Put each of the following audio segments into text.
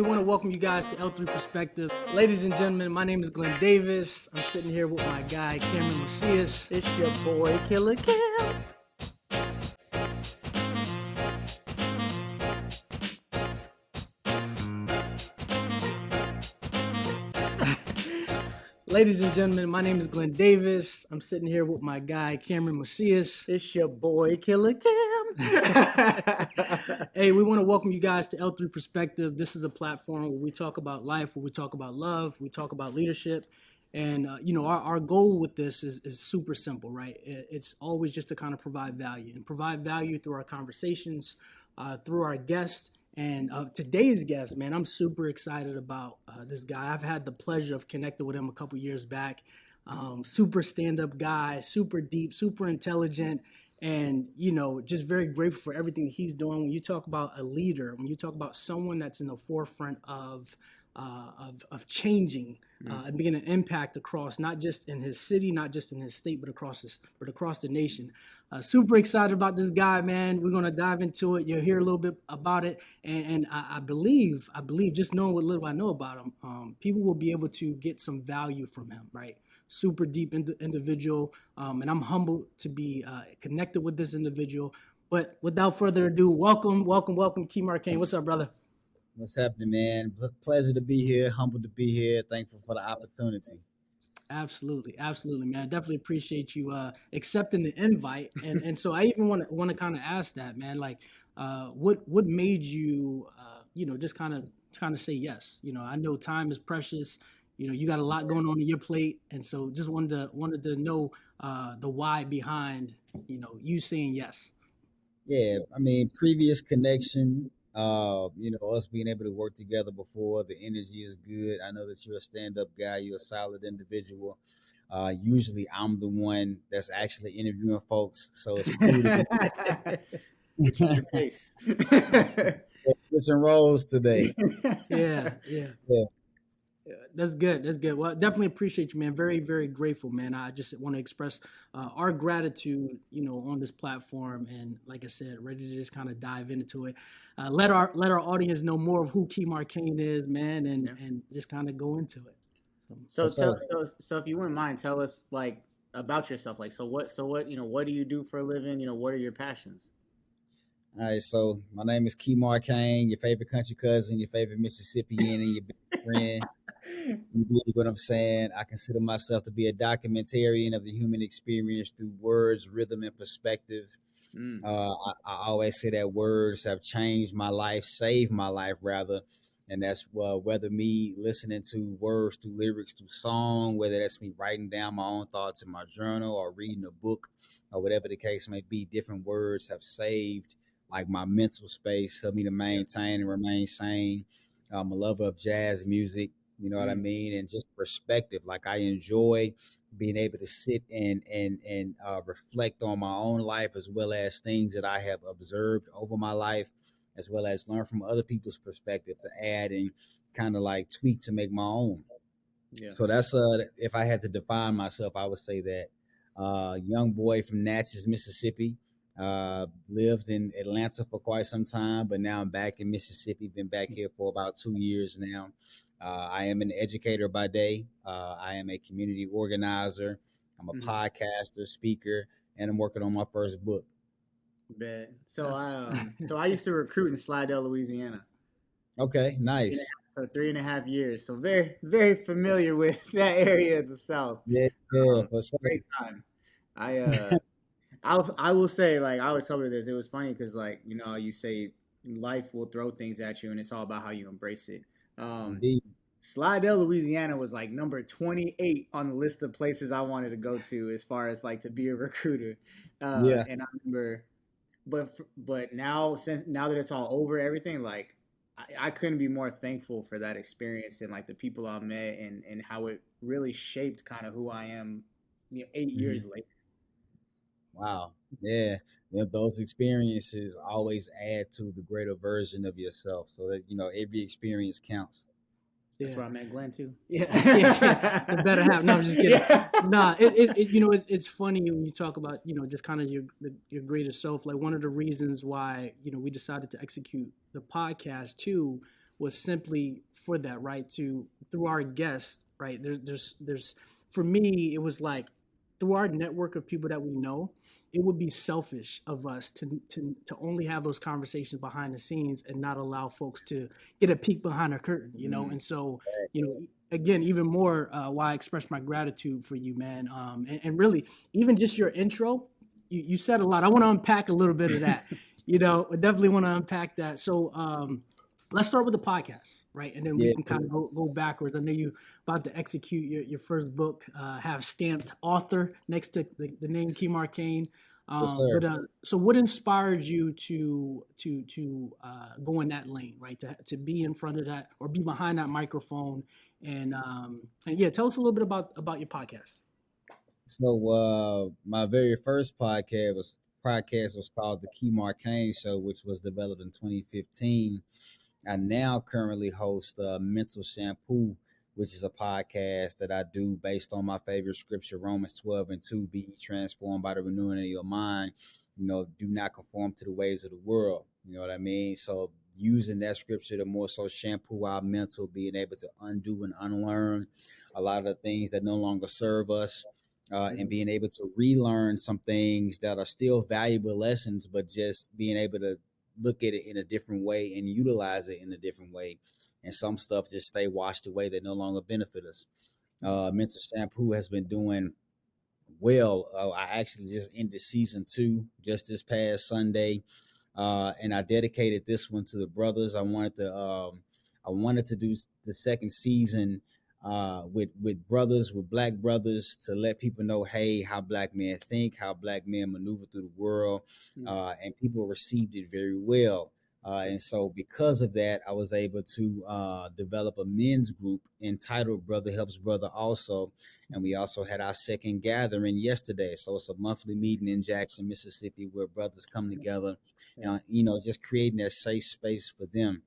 We want to welcome you guys to L3 Perspective. Ladies and gentlemen, my name is Glenn Davis. I'm sitting here with my guy, Cameron Macias. It's your boy, Killer Cam. Ladies and gentlemen, my name is Glenn Davis. I'm sitting here with my guy, Cameron Macias. It's your boy, Killer Cam. Hey, we want to welcome you guys to L3 Perspective. This is a platform where we talk about life, where we talk about love, we talk about leadership. And, our goal with this is super simple, right? It's always just to kind of provide value through our conversations, through our guests. And today's guest, man, I'm super excited about this guy. I've had the pleasure of connecting with him a couple years back. Super stand-up guy, super deep, super intelligent, and, just very grateful for everything he's doing. When you talk about a leader, when you talk about someone that's in the forefront of changing and being an impact across, not just in his city, not just in his state, but across the nation. Super excited about this guy, man. We're gonna dive into it. You'll hear a little bit about it, and I believe, just knowing what little I know about him, people will be able to get some value from him, right? Super deep individual, and I'm humbled to be connected with this individual. But without further ado, welcome, Kimar Cain. What's up, brother? What's happening, man? Pleasure to be here. Humbled to be here. Thankful for the opportunity. Absolutely, man. I definitely appreciate you accepting the invite, and so I even want to kind of ask that, man. Like, what made you, just kind of say yes? I know time is precious. You got a lot going on your plate, and so just wanted to know the why behind, you saying yes. Yeah, I mean, previous connection. Us being able to work together before. The energy is good. I know that you're a stand-up guy. You're a solid individual. Usually, I'm the one that's actually interviewing folks, so it's cool to Which is your be face. switching roles today. Yeah. Yeah. That's good. Well, definitely appreciate you, man. Very, very grateful, man. I just want to express our gratitude, on this platform. And like I said, ready to just kind of dive into it. Let our audience know more of who Kimar Cain is, man, and just kind of go into it. So if you wouldn't mind, tell us like about yourself. Like, what do you do for a living? What are your passions? All right, so my name is Kimar Cain, your favorite country cousin, your favorite Mississippian, and your best friend. You believe what I'm saying? I consider myself to be a documentarian of the human experience through words, rhythm, and perspective. I always say that words have changed my life, saved my life, rather. And that's whether me listening to words through lyrics, through song, whether that's me writing down my own thoughts in my journal or reading a book or whatever the case may be, different words have saved like my mental space, helped me to maintain and remain sane. I'm a lover of jazz music, you know what I mean? And just perspective. Like I enjoy being able to sit and reflect on my own life as well as things that I have observed over my life, as well as learn from other people's perspective to add and kind of like tweak to make my own. Yeah. So that's if I had to define myself, I would say that young boy from Natchez, Mississippi. Lived in Atlanta for quite some time, but now I'm back in Mississippi. Been back here for about 2 years now. I am an educator by day. I am a community organizer. I'm a podcaster, speaker, and I'm working on my first book. Bet. So I used to recruit in Slidell, Louisiana. Okay, nice. For 3.5 years. So very, very familiar with that area of the South. Yeah, for sure. Great time. I will say, like, I always tell her this. It was funny because, like, you say life will throw things at you, and it's all about how you embrace it. Indeed. Slidell, Louisiana was like number 28 on the list of places I wanted to go to as far as like to be a recruiter. Yeah. And I remember, but now that it's all over, everything, like I couldn't be more thankful for that experience and like the people I met and how it really shaped kind of who I am 8 years later. Wow. Yeah. Those experiences always add to the greater version of yourself. So that, every experience counts. That's where I met Glenn too. Yeah. The better half. No, I'm just kidding. Yeah. Nah, it's funny when you talk about, just kind of your greater self. Like one of the reasons why, we decided to execute the podcast too was simply for that, right? To through our guests, right? There's for me, it was like through our network of people that we know, it would be selfish of us to only have those conversations behind the scenes and not allow folks to get a peek behind the curtain, you know. And so, you know, again, even more why I express my gratitude for you, man. And really, even just your intro, you said a lot. I want to unpack a little bit of that. You know, I definitely want to unpack that. So let's start with the podcast, right? And then we Yeah, can kind of go backwards. I know you about to execute your first book, have stamped author next to the name Kimar Cain. yes, sir. So what inspired you to go in that lane, right? To be in front of that or be behind that microphone, and yeah, tell us a little bit about your podcast. So my very first podcast was called the Kimar Cain Show, which was developed in 2015. I now currently host Mental Shampoo, which is a podcast that I do based on my favorite scripture, Romans 12:2. Be ye transformed by the renewing of your mind. Do not conform to the ways of the world. You know what I mean? So using that scripture to more so shampoo our mental, being able to undo and unlearn a lot of the things that no longer serve us, and being able to relearn some things that are still valuable lessons, but just being able to look at it in a different way and utilize it in a different way. And some stuff just stay washed away that no longer benefit us. Mental Shampoo has been doing well. I actually just ended season 2 just this past Sunday, and I dedicated this one to the brothers. I wanted to do the second season with brothers, with black brothers, to let people know, hey, how black men think, how black men maneuver through the world, and people received it very well. And so, because of that, I was able to develop a men's group entitled Brother Helps Brother also. And we also had our second gathering yesterday. So it's a monthly meeting in Jackson, Mississippi, where brothers come together, just creating that safe space for them.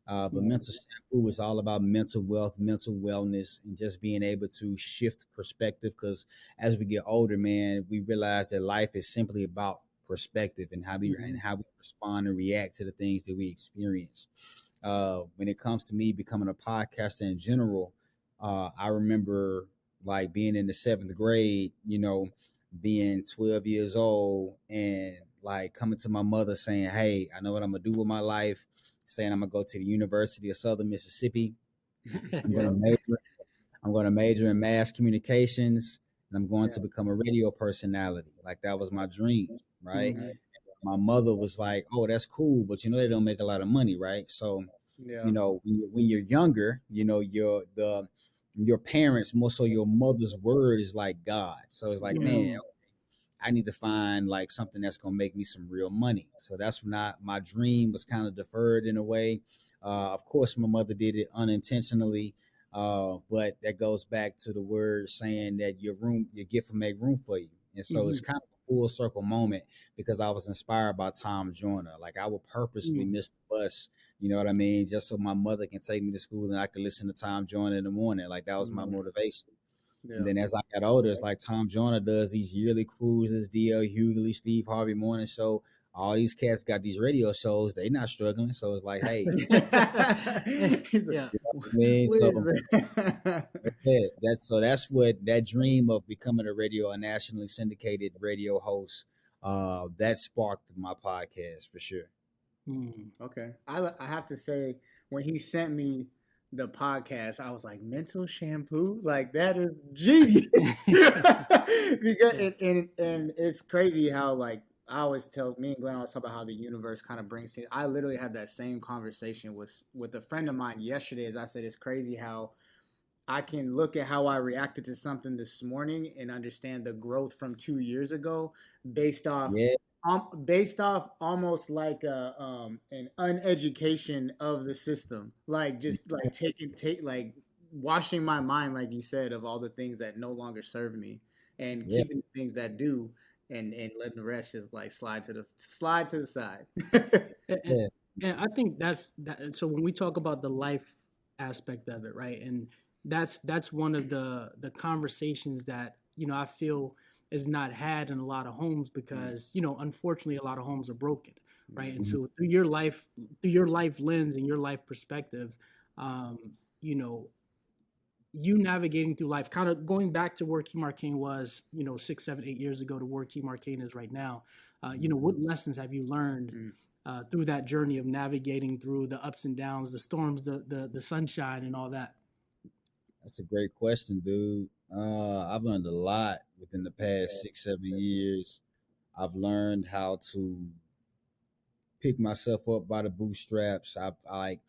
But Mental Shampoo is all about mental wealth, mental wellness, and just being able to shift perspective. Because as we get older, man, we realize that life is simply about perspective and how we respond and react to the things that we experience. When it comes to me becoming a podcaster in general, I remember like being in the 7th grade, being 12 years old and like coming to my mother saying, hey, I know what I'm gonna do with my life, saying I'm gonna go to the University of Southern Mississippi. I'm Yeah. gonna major I'm going to major in mass communications, and I'm going Yeah. to become a radio personality. Like that was my dream, right? Mhm. My mother was like, "Oh, that's cool, but they don't make a lot of money, right?" So, Yeah. when you're younger, your parents, more so your mother's word is like God. So it's like, man, I need to find like something that's gonna make me some real money. So that's when my dream was kind of deferred in a way. Of course, my mother did it unintentionally, but that goes back to the word saying that your gift will make room for you. And so it's Mhm. kind of a full circle moment because I was inspired by Tom Joyner. Like I would purposely Mhm. miss the bus, you know what I mean, just so my mother can take me to school and I could listen to Tom Joyner in the morning. Like that was my Mhm. motivation. And Yeah. then as I got older, it's like Tom Joyner does these yearly cruises, D.L. Hughley, Steve Harvey Morning Show. All these cats got these radio shows. They not struggling. So it's like, hey, He's like, Yeah. I mean, what so is that? that's what that dream of becoming a nationally syndicated radio host, that sparked my podcast for sure. Mhm. Okay. I have to say, when he sent me the podcast, I was like, Mental Shampoo? Like, that is genius. Because Yeah. and it's crazy how, like, I always tell me and Glenn always talk about how the universe kind of brings things. I literally had that same conversation with a friend of mine yesterday. As I said, it's crazy how I can look at how I reacted to something this morning and understand the growth from 2 years ago, based off Yeah, based off almost like an uneducation of the system, like just like take like washing my mind, like you said, of all the things that no longer serve me, and yeah, keeping the things that do, and letting the rest just like slide to the side. and, and yeah, and I think that's that. So when we talk about the life aspect of it, right, and that's one of the conversations that I feel is not had in a lot of homes because unfortunately a lot of homes are broken. right? Yeah. And Mhm. so through your life lens and your life perspective, um, you know, you navigating through life, kind of going back to where Kimar Cain was, 6, 7, 8 years ago to where Kimar Cain is right now. What lessons have you learned Mm. through that journey of navigating through the ups and downs, the storms, the sunshine, and all that? That's a great question, dude. I've learned a lot within the past 6, 7 years. I've learned how to pick myself up by the bootstraps. I like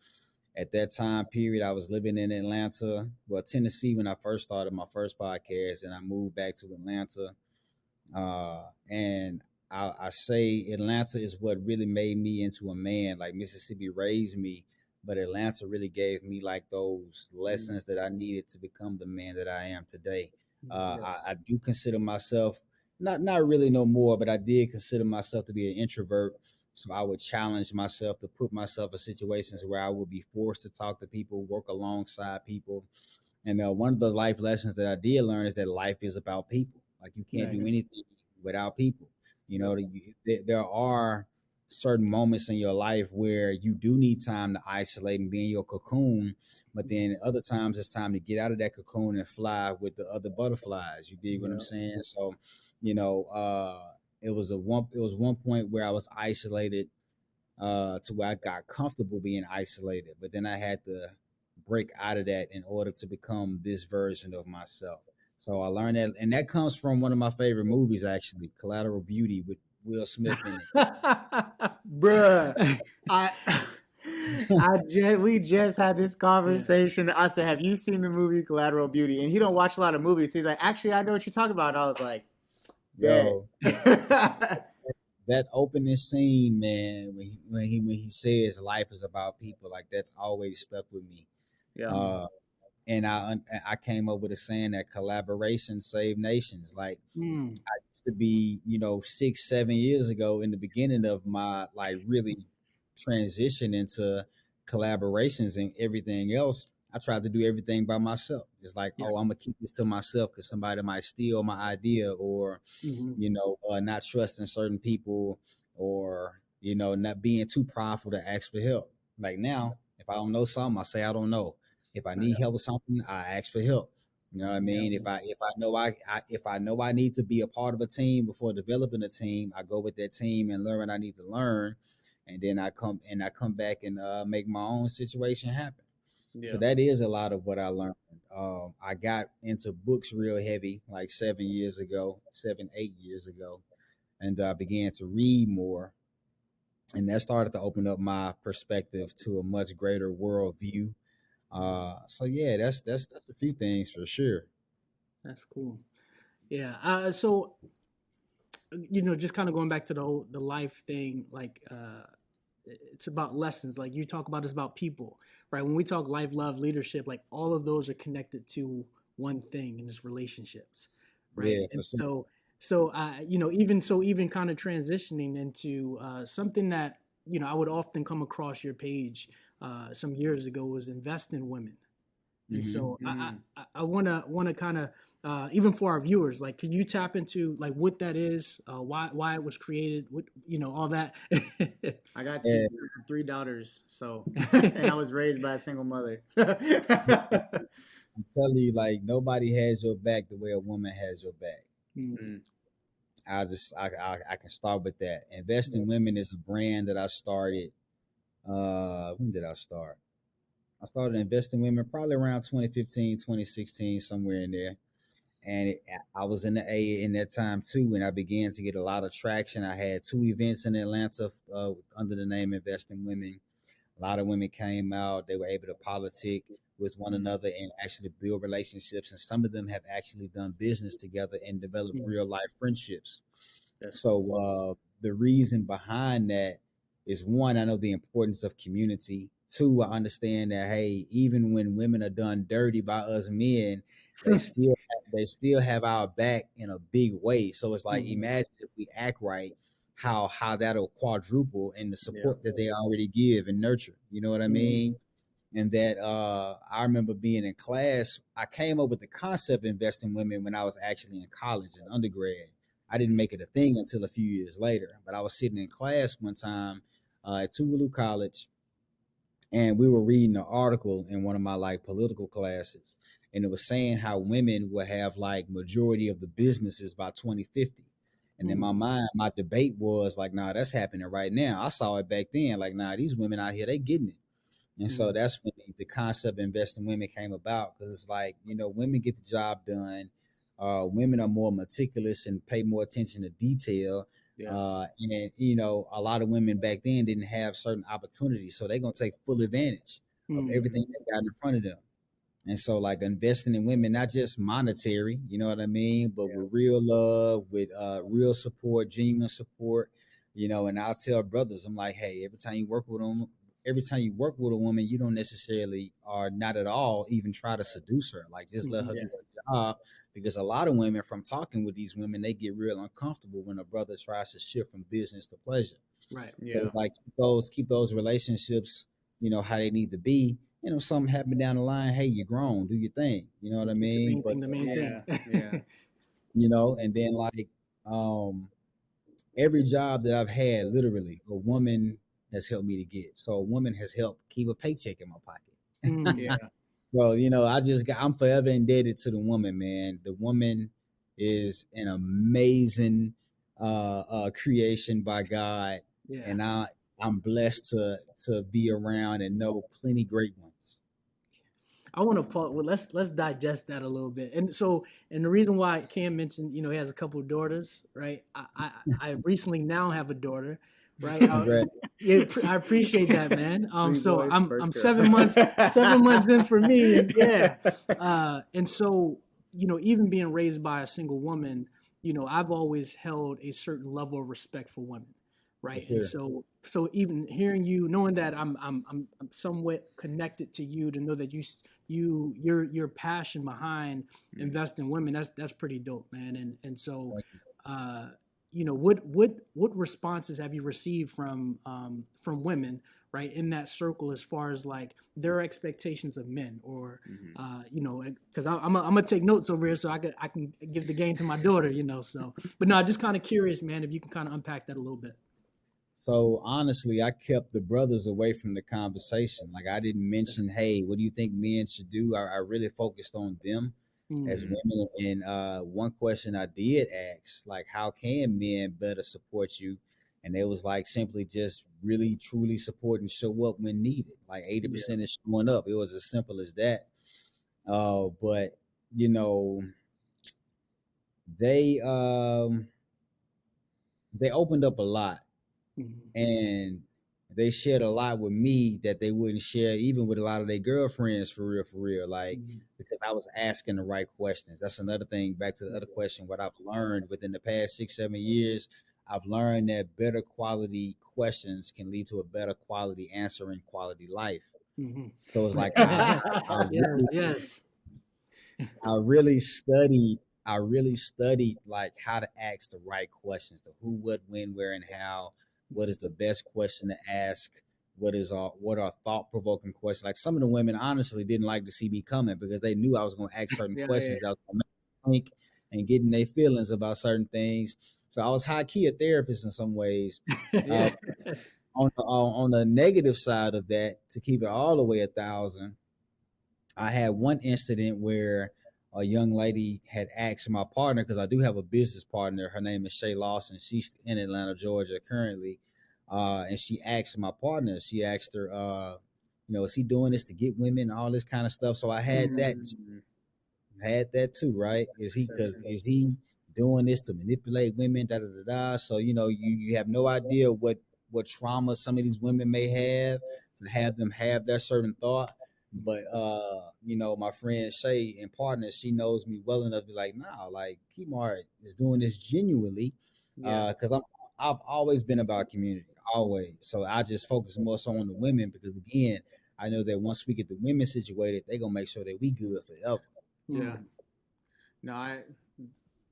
at that time period, I was living in Atlanta, well, Tennessee, when I first started my first podcast, and I moved back to Atlanta. And I say Atlanta is what really made me into a man. Like Mississippi raised me, but Atlanta really gave me like those Mm. lessons that I needed to become the man that I am today. Mhm. Yeah. I do consider myself not really no more, but I did consider myself to be an introvert. So I would challenge myself to put myself in situations where I would be forced to talk to people, work alongside people, and one of the life lessons that I did learn is that life is about people. Like you can't Nice. do anything without people. You Yep. know, there are certain moments in your life where you do need time to isolate and be in your cocoon, but then other times it's time to get out of that cocoon and fly with the other butterflies. You dig what I'm Yep. saying? So, you know, it was one point where I was isolated to where I got comfortable being isolated. But then I had to break out of that in order to become this version of myself. So I learned that, and that comes from one of my favorite movies, actually, Collateral Beauty with Will Smith in Bruh, I we just had this Yeah. conversation. I said, "Have you seen the movie Collateral Beauty?" And he don't watch a lot of movies. So he's like, "Actually, I know what you're talking about." And I was like, "Bet." Yo, that opening scene, man, when he says life is about people, like that's always stuck with me. Yeah. Mhm. Uh, and I came up with a saying that collaboration save nations. Like Mm. to be, 6, 7 years ago in the beginning of my like really transition into collaborations and everything else, I tried to do everything by myself. It's like, Yeah. oh, I'm gonna keep this to myself because somebody might steal my idea or, Hmm. not trusting certain people or, not being too prideful to ask for help. Like now, if I don't know something, I say I don't know. If I need help with something, I ask for help. You know what I Yeah. mean? If I know I need to be a part of a team before developing a team, I go with that team and learn what I need to learn, and then I come back and make my own situation happen. So Yeah. that is a lot of what I learned. I got into books real heavy like 7 years ago, 7, 8 years ago, and I began to read more, and that started to open up my perspective to a much greater worldview. So yeah, that's a few things for sure. That's cool. Yeah. So just kind of going back to the life thing, like it's about lessons. Like you talk about, it's about people, right? When we talk life, love, leadership, like all of those are connected to one thing, and it's relationships, right? Yeah, And for sure. even kind of transitioning into something that I would often come across your page some years ago was invest in women. And Hmm. so Mm. I wanna kind of even for our viewers, like, can you tap into like what that is, why it was created, what all that. I got Yeah, three daughters, so and I was raised by a single mother. I'm telling you, like nobody has your back the way a woman has your back. Mm, Mm. I can start with that. Invest in Women is a brand that I started. When did I start? I started investing in women probably around 2015, 2016, somewhere in there. And I was in the A in that time too, and I began to get a lot of traction. I had two events in Atlanta under the name Invest in Women. A lot of women came out. They were able to politic with one Mm. another and actually build relationships. And some of them have actually done business together and developed mm, real life friendships. That's cool. So the reason behind that is one, I know the importance of community. Two, I understand that hey, even when women are done dirty by us men, they still have our back in a big way. So it's like mhm, imagine if we act right, how that'll quadruple in the Yeah. support that they already give and nurture. You know what I mhm, mean? And that I remember being in class. I came up with the concept of investing in women when I was actually in college and undergrad, I didn't make it a thing until a few years later. But I was sitting in class one time at Tougaloo College, and we were reading an article in one of my like political classes, and it was saying how women will have like majority of the businesses by 2050. And in my mind, my debate was like, nah, that's happening right now. I saw it back then, like, nah, these women out here, they getting it. And so that's when the concept of investing in women came about, because it's like, women get the job done. Women are more meticulous and pay more attention to detail. Yeah. And a lot of women back then didn't have certain opportunities, so they're gonna take full advantage of everything they got in front of them. And so, like, investing in women, not just monetary, you know what I mean, but with real love, with real support, genuine support, And I'll tell brothers, I'm like, hey, every time you work with a woman, you don't necessarily, or not at all, even try to seduce her. Like, just let her do her job, because a lot of women, from talking with these women, they get real uncomfortable when a brother tries to shift from business to pleasure. Right. So it's like, keep those relationships, how they need to be. Something happen down the line, hey, you're grown, do your thing. You know what I The mean? main But thing, the main thing. Yeah. and then like every job that I've had, literally, a woman has helped me to get. So a woman has helped keep a paycheck in my pocket. Yeah. So, I'm forever indebted to the woman, man. The woman is an amazing creation by God. Yeah. And I'm blessed to be around and know plenty great ones. I want to pause. Well, let's digest that a little bit. And so, and the reason why Cam mentioned, he has a couple of daughters, right? I recently now have a daughter, right? Congrats. Yeah, I appreciate that, man. 3 So boys, I'm first I'm girl. 7 months in for me, and yeah, and so even being raised by a single woman, I've always held a certain level of respect for women, right? For And sure. so even hearing you, knowing that I'm somewhat connected to you, to know that your passion behind investing in women, that's pretty dope, man. And so, Thank you. uh, what responses have you received from women, right, in that circle, as far as like their expectations of men, or because I'm gonna take notes over here so I can give the game to my daughter, So, but no, just kind of curious, man, if you can kind of unpack that a little bit. So honestly, I kept the brothers away from the conversation. Like, I didn't mention, hey, what do you think men should do? I really focused on them as women. And one question I did ask, like, how can men better support you? And it was like, simply just really truly support and show up when needed. Like, 80% is showing up. It was as simple as that. But you know, they um they opened up a lot, and they shared a lot with me that they wouldn't share even with a lot of their girlfriends, for real, like, because I was asking the right questions. That's another thing, back to the other question, what I've learned within the past 6 7 years. I've learned that better quality questions can lead to a better quality answer and quality life. So it's like, I Yes, really yes. I really studied I really studied like how to ask the right questions, the who, what, when, where, and how. What is the best question to ask? What are thought provoking questions? Like, some of the women honestly didn't like to see me coming, because they knew I was going to ask certain Yeah. questions that was going to make them think and getting their feelings about certain things. So I was high key a therapist in some ways. Yeah. On the negative side of that, to keep it all the way 1,000, I had one incident where a young lady had asked my partner, because I do have a business partner. Her name is Shay Lawson. She's in Atlanta, Georgia currently. And she asked my partner, she asked her, is he doing this to get women, all this kind of stuff? So I had that too, right? Is he doing this to manipulate women? Da da da da. So you have no idea what trauma some of these women may have to have them have that certain thought. But my friend Shay and partner, she knows me well enough to be like, nah, like, Kimar is doing this genuinely, Yeah. because I've always been about community, always. So I just focus more so on the women, because again, I know that once we get the women situated, they're gonna make sure that we good forever. Yeah. No,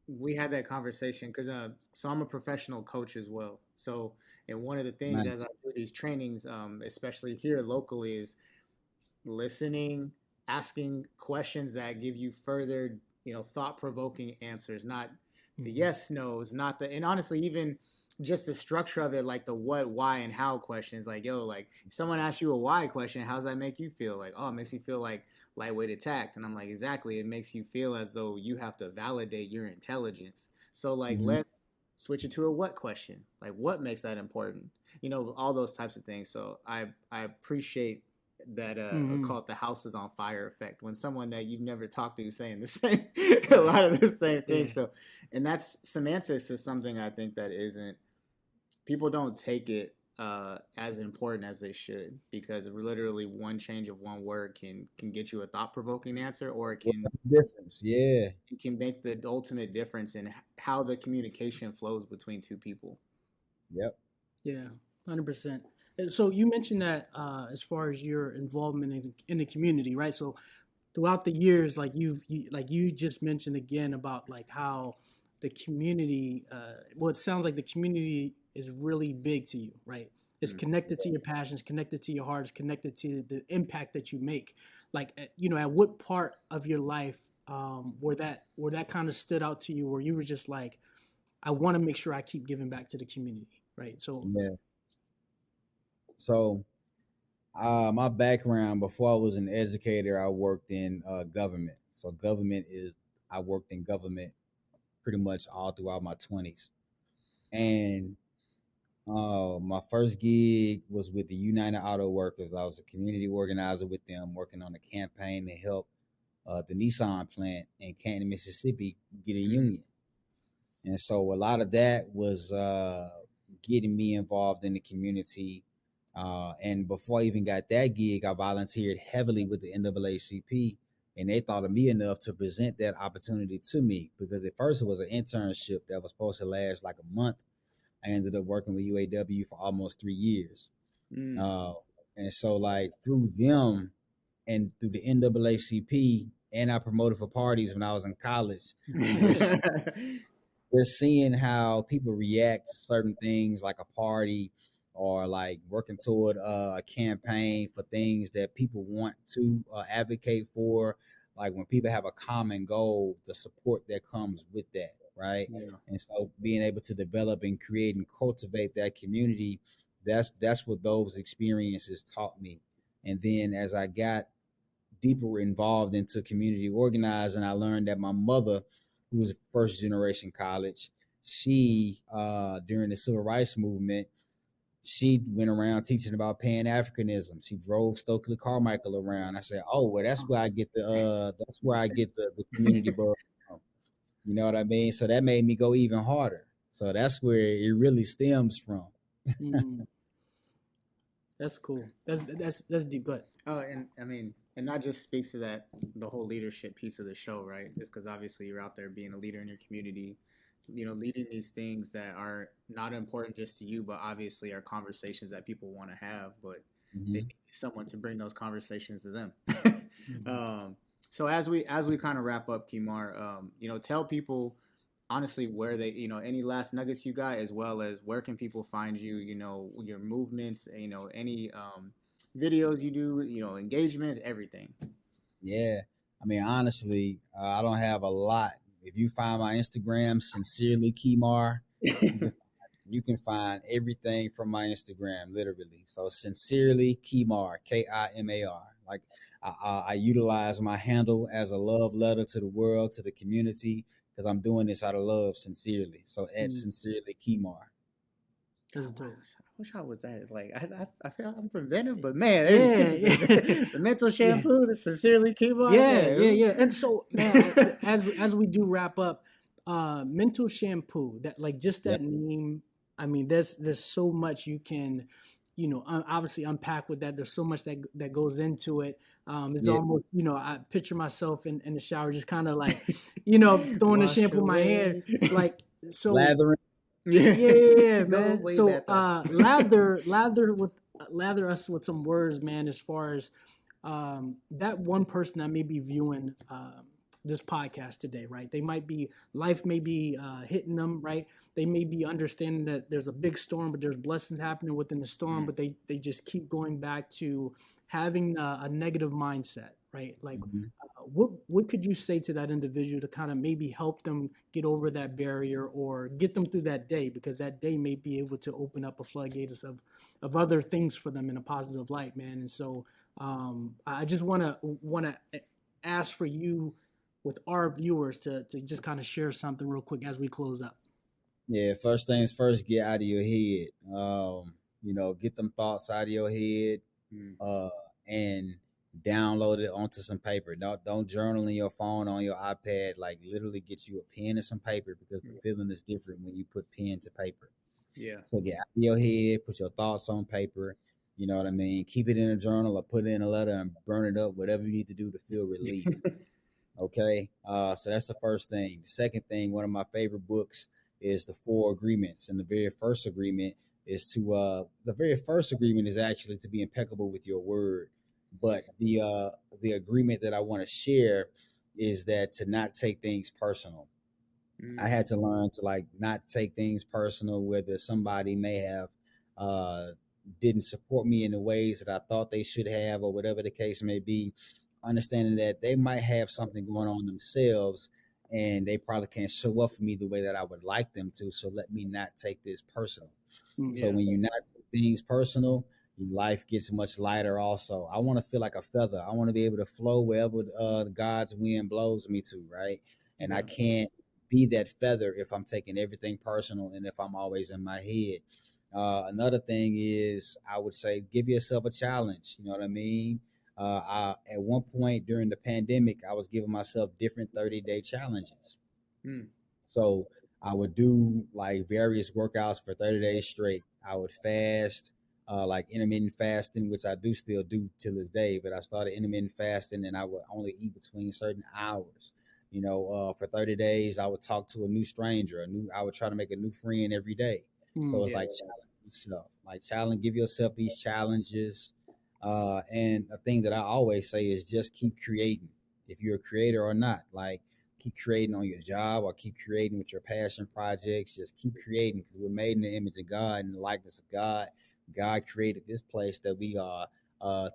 we had that conversation because so I'm a professional coach as well. So, and one of the things as Nice. I do these trainings, especially here locally, is listening, asking questions that give you further, thought provoking answers, not the yes nos, not the, and honestly, even just the structure of it, like the what, why, and how questions. Like, yo, like if someone asks you a why question, how does that make you feel? Like, oh, it makes you feel like lightweight attacked. And I'm like, exactly. It makes you feel as though you have to validate your intelligence. So like, Mm-hmm. let's switch it to a what question. Like, what makes that important? You know, all those types of things. So I appreciate that call it the house is on fire effect, when someone that you've never talked to is saying the same a lot of the same things. So, and that's semantics is something I think that isn't, people don't take it as important as they should, because literally one change of one word can get you a thought provoking answer, or What's the difference? Yeah. it can make the ultimate difference in how the communication flows between two people. Yep. Yeah, 100%. So you mentioned that as far as your involvement in the community, right? So throughout the years, like like you just mentioned again about like how the community, well, it sounds like the community is really big to you, right? It's Mm. connected to your passions, connected to your heart, it's connected to the impact that you make. Like, at what part of your life where that kind of stood out to you, where you were just like, I want to make sure I keep giving back to the community, right? So, Yeah. So, my background before I was an educator, I worked in government. So, I worked in government pretty much all throughout my 20s. And my first gig was with the United Auto Workers. I was a community organizer with them, working on a campaign to help the Nissan plant in Canton, Mississippi, get a union. And so a lot of that was getting me involved in the community. And before I even got that gig, I volunteered heavily with the NAACP, and they thought of me enough to present that opportunity to me, because at first it was an internship that was supposed to last like a month. I ended up working with UAW for almost 3 years. Mm. Uh, and so, like, through them and through the NAACP, and I promoted for parties when I was in college, just we're seeing how people react to certain things like a party, or like working toward a campaign for things that people want to advocate for. Like when people have a common goal, the support that comes with that, right? Yeah. And so being able to develop and create and cultivate that community, that's what those experiences taught me. And then as I got deeper involved into community organizing, I learned that my mother, who was first generation college, she during the civil rights movement, she went around teaching about Pan Africanism. She drove Stokely Carmichael around. I said, "Oh, well, that's where I get the community bug from." You know what I mean? So that made me go even harder. So that's where it really stems from. mm, that's cool. That's deep. But Oh, and I mean, and that just speaks to that, the whole leadership piece of the show, right? Just because obviously you're out there being a leader in your community, you know, leading these things that are not important just to you, but obviously are conversations that people want to have, but they Mm-hmm. need someone to bring those conversations to them. mm, um, so as we kind of wrap up, Kimar, you know, tell people honestly where they, you know, any last nuggets you got, as well as where can people find you, you know, your movements, you know, any videos you do, you know, engagements, everything. Yeah. I mean, honestly, I don't have a lot. If you find my Instagram, sincerely Kimar, you can you can find everything from my Instagram, literally. So sincerely Kimar, Kimar. Like I utilize my handle as a love letter to the world, to the community, because I'm doing this out of love, sincerely. So at mm, sincerely Kimar. I that's dope. wish I was that. Like I feel I'm preventive, but man, Yeah, yeah, the mental yeah, shampoo, the sincerely Kimar, yeah, yeah, man. yeah. And so, man, as we do wrap up, mental shampoo. That like just Yeah. that name. I mean, there's so much you can, obviously unpack with that. There's so much that goes into it. It's Yeah. almost, I picture myself in the shower, just kind of like, throwing the Wash shampoo in my hair, away. like so. Lathering. Yeah, Yeah, yeah, yeah, go man. away, So bad thoughts. lather us with some words, man, as far as that one person that may be viewing this podcast today, right? They might be, life may be hitting them, right? They may be understanding that there's a big storm, but there's blessings happening within the storm, Mm. but they just keep going back to having a negative mindset, right? Like, Mhm. what could you say to that individual to kind of maybe help them get over that barrier or get them through that day, because that day may be able to open up a floodgates of other things for them in a positive light, man. And so I just want to ask for you with our viewers to just kind of share something real quick as we close up. Yeah, first things first, get out of your head. Get them thoughts out of your head, Mm. uh, and download it onto some paper. Don't journal in your phone on your iPad. Like literally, get you a pen and some paper because the feeling is different when you put pen to paper. Yeah. So get out of your head, put your thoughts on paper. You know what I mean? Keep it in a journal or put it in a letter and burn it up. Whatever you need to do to feel relief. Okay. So that's the first thing. The second thing, one of my favorite books is the Four Agreements. And the very first agreement is actually to be impeccable with your word. But the agreement that I want to share is that to not take things personal. I Mm. had to learn to like not take things personal, whether somebody may have uh didn't support me in the ways that I thought they should have, or whatever the case may be. Understanding that they might have something going on themselves and they probably can't show up for me the way that I would like them to. So let me not take this personal. So Yeah. when you not take things personal, your life gets much lighter. Also, I want to feel like a feather. I want to be able to flow wherever God's wind blows me to, right? And I Yeah. can't be that feather if I'm taking everything personal and if I'm always in my head. Another thing is, I would say, give yourself a challenge. You know what I mean? At one point during the pandemic, I was giving myself different 30-day challenges. Mm. So I would do like various workouts for 30 days straight. I would fast, like intermittent fasting, which I do still do till this day, but I started intermittent fasting and I would only eat between certain hours. For 30 days, I would talk to a new stranger, I would try to make a new friend every day. So Mm, it's Yeah. like challenge yourself, give yourself these challenges. And a thing that I always say is just keep creating if you're a creator or not. Like, keep creating on your job or keep creating with your passion projects. Just keep creating because we're made in the image of God and the likeness of God. God created this place that we are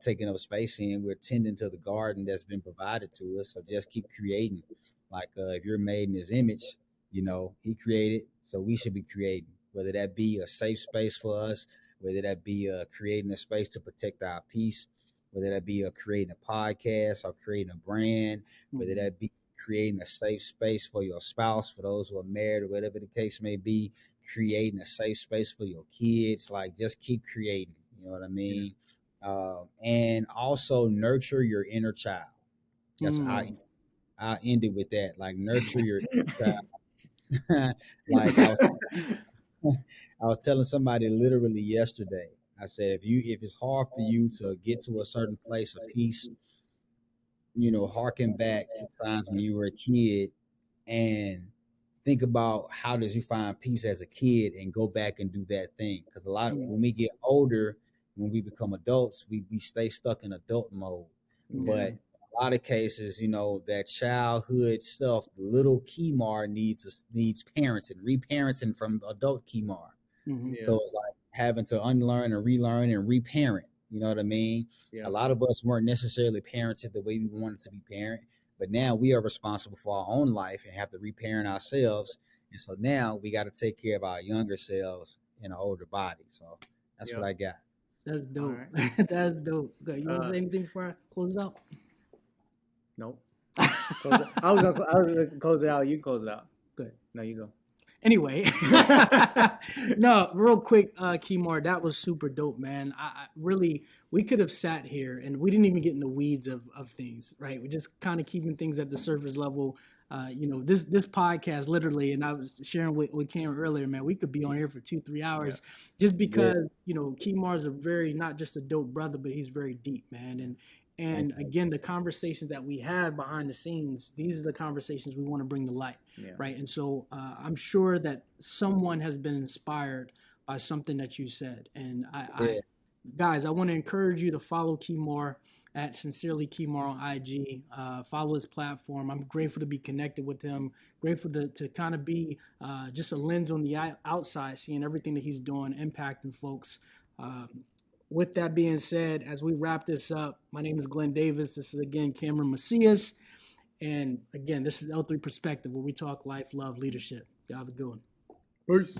taking up space in. We're tending to the garden that's been provided to us. So just keep creating. Like if you're made in his image, he created, so we should be creating. Whether that be a safe space for us, whether that be creating a space to protect our peace, whether that be creating a podcast or creating a brand, whether mm, that be creating a safe space for your spouse, for those who are married, or whatever the case may be, creating a safe space for your kids. Like, just keep creating. You know what I Yeah. mean? And also nurture your inner child. That's mm, I ended with that. Like, nurture your inner child. Like I was, I was telling somebody literally yesterday. I said, if it's hard for you to get to a certain place of peace, harken back to times when you were a kid and think about how did you find peace as a kid and go back and do that thing. Because mm, when we get older, when we become adults, we stay stuck in adult mode. Yeah. But mm, a lot of cases, that childhood stuff, the little Kimar needs parenting, reparenting from adult Kimar. mm, Yeah. So it's like having to unlearn and relearn and reparent. You know what I mean? A Yeah. lot of us weren't necessarily parented the way we wanted to be parent, but now we are responsible for our own life and have to reparent ourselves. And so now we got to take care of our younger selves in an older body. So that's what Yeah. I got. that's All dope. right. That's dope. Okay, you want to say anything before I close it out? Nope. Close it. I was gonna close it out. You close it out. Good. No, you go. Anyway, no, real quick, Kimar, that was super dope, man. I really, we could have sat here and we didn't even get in the weeds of things, right? We're just kind of keeping things at the surface level. This podcast literally, and I was sharing with Cam earlier, man, we could be on here for 2-3 hours Yeah. just Yeah. because, Kimar's a very, not just a dope brother, but he's very deep, man. And again, the conversations that we had behind the scenes, these are the conversations we want to bring to light, Yeah. right? And so I'm sure that someone has been inspired by something that you said. And Yeah. guys, I want to encourage you to follow Kimar at Sincerely Kimar on IG. Follow his platform. I'm grateful to be connected with him. Grateful to kind of be just a lens on the outside, seeing everything that he's doing, impacting folks. With that being said, as we wrap this up, my name is Glenn Davis. This is again Cameron Macias. And again, this is L3 Perspective, where we talk life, love, leadership. Y'all have a good one. Peace.